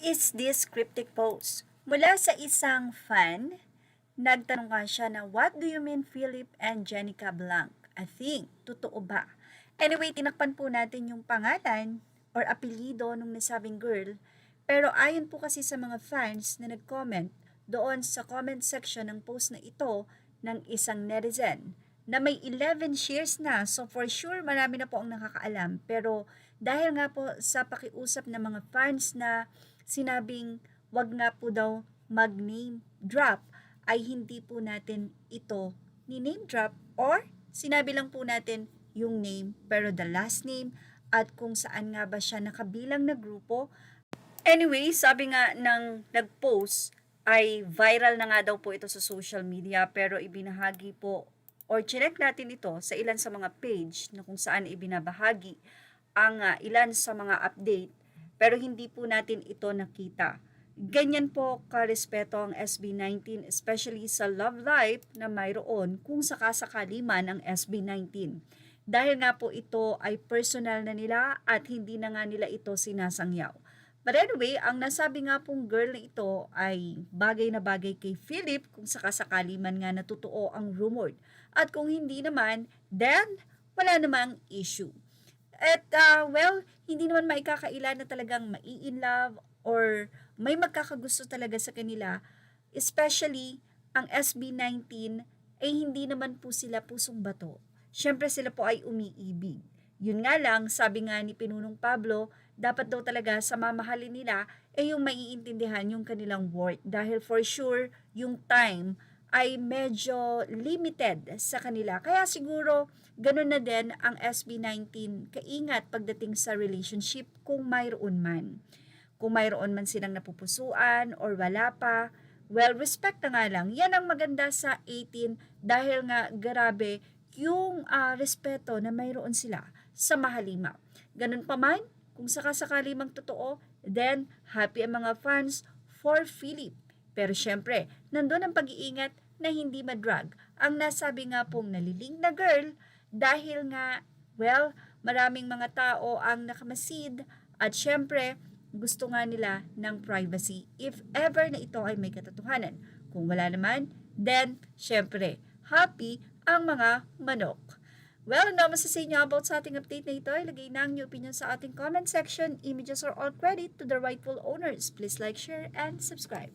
is this cryptic post? Mula sa isang fan, nagtanong nga siya na, "What do you mean Philip and Jenica Blanc? I think, totoo ba?" Anyway, tinakpan po natin yung pangalan or apelido nung nasabing girl. Pero ayon po kasi sa mga fans na nag-comment doon sa comment section ng post na ito ng isang netizen na may 11 shares na. So for sure, marami na po ang nakakaalam. Pero dahil nga po sa pakiusap ng mga fans na sinabing wag nga po daw mag-name drop, ay hindi po natin ito ni-name drop or sinabi lang po natin yung name pero the last name at kung saan nga ba siya nakabilang na grupo. Anyway, sabi nga ng nag-post ay viral na nga daw po ito sa social media pero ibinahagi po or chinek natin ito sa ilan sa mga page na kung saan ibinabahagi ang ilan sa mga update pero hindi po natin ito nakita. Ganyan po karespeto ang SB19 especially sa love life na mayroon kung sakasakali man ang SB19. Dahil nga po ito ay personal na nila at hindi na nga nila ito sinasangyaw. But anyway, ang nasabi nga pong girl na ito ay bagay na bagay kay Philip kung sakasakali man nga natotoo ang rumored. At kung hindi naman, then wala namang issue. At well, hindi naman maikakaila na talagang mai-in love or may magkakagusto talaga sa kanila. Especially ang SB19 ay hindi naman po sila pusong bato. Siyempre sila po ay umiibig. Yun nga lang, sabi nga ni Pinunong Pablo, dapat daw talaga sa mamahalin nila ay yung maiintindihan yung kanilang work. Dahil for sure, yung time ay medyo limited sa kanila. Kaya siguro, ganun na din ang SB19 kaingat pagdating sa relationship kung mayroon man. Kung mayroon man silang napupusuan or wala pa, well, respect na nga lang. Yan ang maganda sa 18 dahil nga grabe yung respeto na mayroon sila sa mahalima. Ganun pa man, kung sakasakali mang totoo, then happy ang mga fans for Philip. Pero syempre, nandun ang pag-iingat na hindi madrag ang nasabi nga pong naliling na girl dahil nga, well, maraming mga tao ang nakamasid at syempre, gusto nga nila ng privacy if ever na ito ay may katotohanan. Kung wala naman, then syempre, happy ang mga manok. Well, ano masasabi niyo about sa ating update na ito? Ilagay na ang inyong opinion sa ating comment section. Images are all credit to the rightful owners. Please like, share, and subscribe.